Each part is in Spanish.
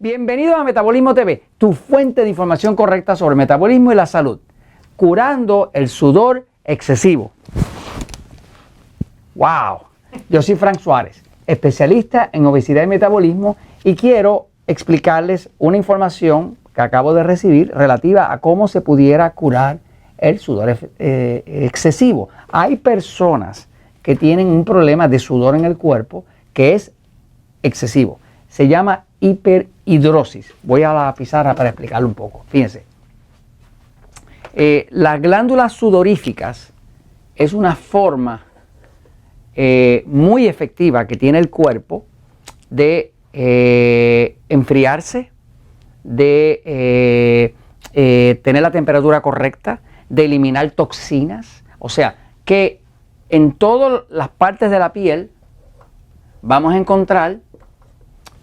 Bienvenidos a Metabolismo TV, tu fuente de información correcta sobre el metabolismo y la salud, curando el sudor excesivo. ¡Wow! Yo soy Frank Suárez, especialista en obesidad y metabolismo, y quiero explicarles una información que acabo de recibir relativa a cómo se pudiera curar el sudor excesivo. Hay personas que tienen un problema de sudor en el cuerpo que es excesivo. Se llama hiperhidrosis. Voy a la pizarra para explicarlo un poco. Fíjense. Las glándulas sudoríficas es una forma muy efectiva que tiene el cuerpo de enfriarse, de tener la temperatura correcta, de eliminar toxinas. O sea, que en todas las partes de la piel vamos a encontrar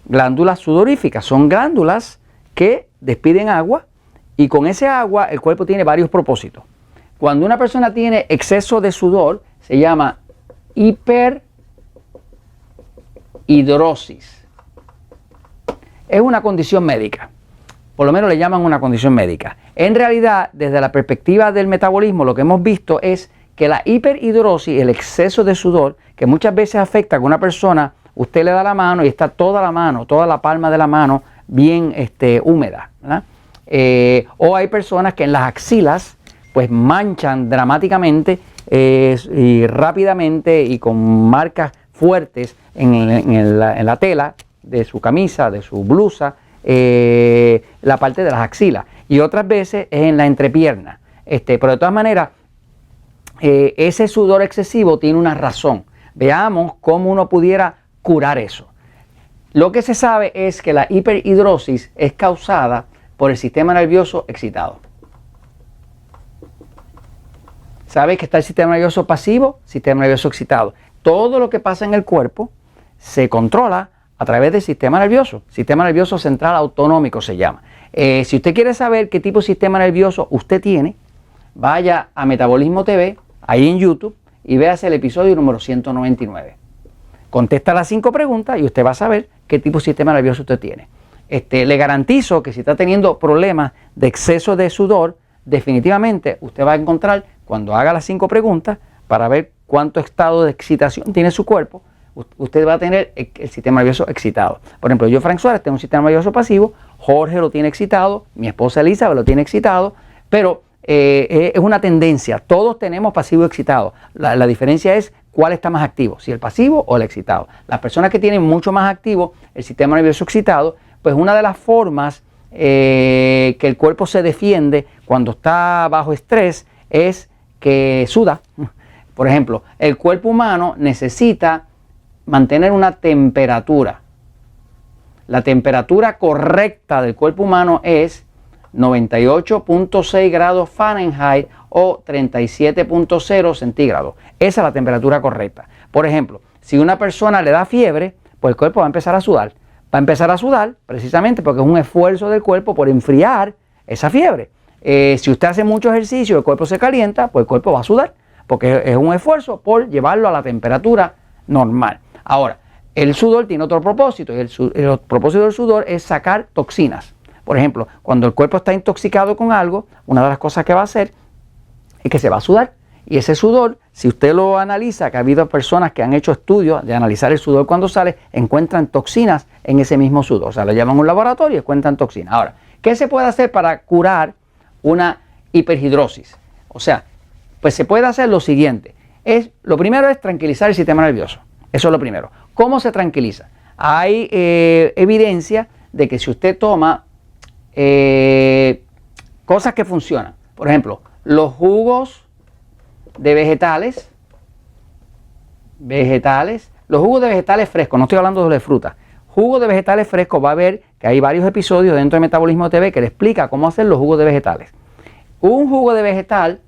glándulas sudoríficas. Son glándulas que despiden agua, y con ese agua el cuerpo tiene varios propósitos. Cuando una persona tiene exceso de sudor, se llama hiperhidrosis. Es una condición médica, por lo menos le llaman una condición médica. En realidad, desde la perspectiva del metabolismo, lo que hemos visto es que la hiperhidrosis, el exceso de sudor, que muchas veces afecta a una persona, usted le da la mano y está toda la mano, toda la palma de la mano bien húmeda, ¿verdad? O hay personas que en las axilas pues manchan dramáticamente y rápidamente y con marcas fuertes en la tela de su camisa, de su blusa, la parte de las axilas, y otras veces es en la entrepierna. Pero de todas maneras, ese sudor excesivo tiene una razón. Veamos cómo uno pudiera curar eso. Lo que se sabe es que la hiperhidrosis es causada por el sistema nervioso excitado. ¿Sabes que está el sistema nervioso pasivo, sistema nervioso excitado? Todo lo que pasa en el cuerpo se controla a través del sistema nervioso central autonómico se llama. Si usted quiere saber qué tipo de sistema nervioso usted tiene, vaya a Metabolismo TV, ahí en YouTube, y véase el episodio número 199. Contesta las 5 preguntas y usted va a saber qué tipo de sistema nervioso usted tiene. Le garantizo que si está teniendo problemas de exceso de sudor, definitivamente usted va a encontrar, cuando haga las 5 preguntas, para ver cuánto estado de excitación tiene su cuerpo, usted va a tener el sistema nervioso excitado. Por ejemplo, yo, Frank Suárez, tengo un sistema nervioso pasivo, Jorge lo tiene excitado, mi esposa Elizabeth lo tiene excitado, pero es una tendencia. Todos tenemos pasivo y excitado. La diferencia es cuál está más activo, si el pasivo o el excitado. Las personas que tienen mucho más activo el sistema nervioso excitado, pues una de las formas que el cuerpo se defiende cuando está bajo estrés es que suda. Por ejemplo, el cuerpo humano necesita mantener una temperatura. La temperatura correcta del cuerpo humano es 98.6 grados Fahrenheit o 37.0 centígrados. Esa es la temperatura correcta. Por ejemplo, si una persona le da fiebre, pues el cuerpo va a empezar a sudar. Va a empezar a sudar precisamente porque es un esfuerzo del cuerpo por enfriar esa fiebre. Si usted hace mucho ejercicio y el cuerpo se calienta, pues el cuerpo va a sudar porque es un esfuerzo por llevarlo a la temperatura normal. Ahora, el sudor tiene otro propósito, y el propósito del sudor es sacar toxinas. Por ejemplo, cuando el cuerpo está intoxicado con algo, una de las cosas que va a hacer es que se va a sudar. Y ese sudor, si usted lo analiza, que ha habido personas que han hecho estudios de analizar el sudor cuando sale, encuentran toxinas en ese mismo sudor. O sea, lo llevan a un laboratorio y encuentran toxinas. Ahora, ¿qué se puede hacer para curar una hiperhidrosis? O sea, pues se puede hacer lo siguiente. Lo primero es tranquilizar el sistema nervioso. Eso es lo primero. ¿Cómo se tranquiliza? Hay evidencia de que si usted toma cosas que funcionan, por ejemplo, los jugos de vegetales, los jugos de vegetales frescos, no estoy hablando de frutas, jugos de vegetales frescos, va a ver que hay varios episodios dentro de Metabolismo TV que le explica cómo hacer los jugos de vegetales. Un jugo de vegetal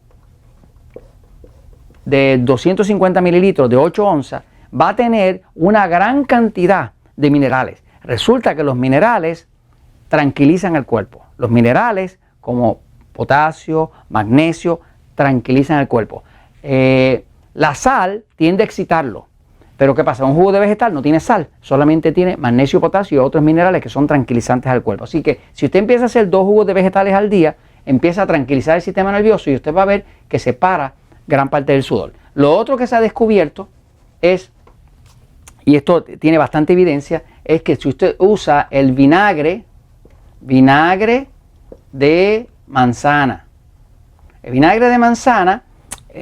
de 250 mililitros de 8 onzas va a tener una gran cantidad de minerales. Resulta que los minerales tranquilizan el cuerpo. Los minerales como potasio, magnesio, tranquilizan el cuerpo. La sal tiende a excitarlo. Pero ¿qué pasa? Un jugo de vegetal no tiene sal, solamente tiene magnesio, potasio y otros minerales que son tranquilizantes al cuerpo. Así que si usted empieza a hacer 2 jugos de vegetales al día, empieza a tranquilizar el sistema nervioso y usted va a ver que se para gran parte del sudor. Lo otro que se ha descubierto es, y esto tiene bastante evidencia, es que si usted usa el vinagre de manzana, el vinagre de manzana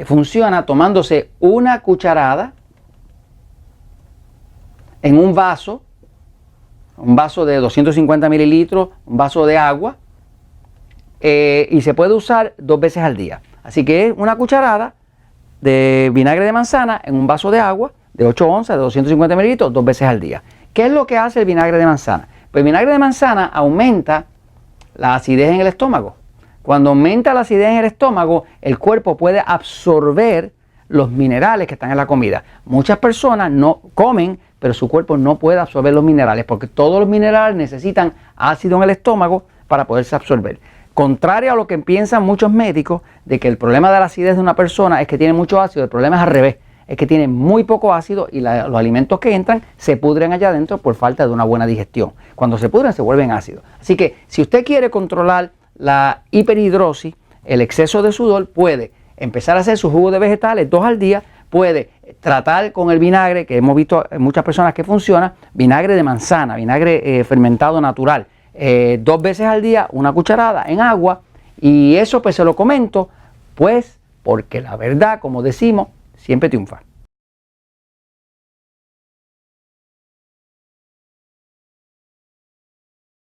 funciona tomándose una cucharada en un vaso de 250 mililitros, un vaso de agua, y se puede usar 2 veces al día. Así que es una cucharada de vinagre de manzana en un vaso de agua de 8 onzas, de 250 mililitros, 2 veces al día. ¿Qué es lo que hace el vinagre de manzana? Pues el vinagre de manzana aumenta la acidez en el estómago. Cuando aumenta la acidez en el estómago, el cuerpo puede absorber los minerales que están en la comida. Muchas personas no comen, pero su cuerpo no puede absorber los minerales porque todos los minerales necesitan ácido en el estómago para poderse absorber. Contrario a lo que piensan muchos médicos de que el problema de la acidez de una persona es que tiene mucho ácido, el problema es al revés, es que tiene muy poco ácido y los alimentos que entran se pudren allá adentro por falta de una buena digestión. Cuando se pudren se vuelven ácidos. Así que si usted quiere controlar la hiperhidrosis, el exceso de sudor, puede empezar a hacer su jugo de vegetales 2 al día, puede tratar con el vinagre, que hemos visto en muchas personas que funciona, vinagre de manzana, vinagre fermentado natural, 2 veces al día, una cucharada en agua, y eso pues se lo comento, pues porque la verdad, como decimos, siempre triunfa.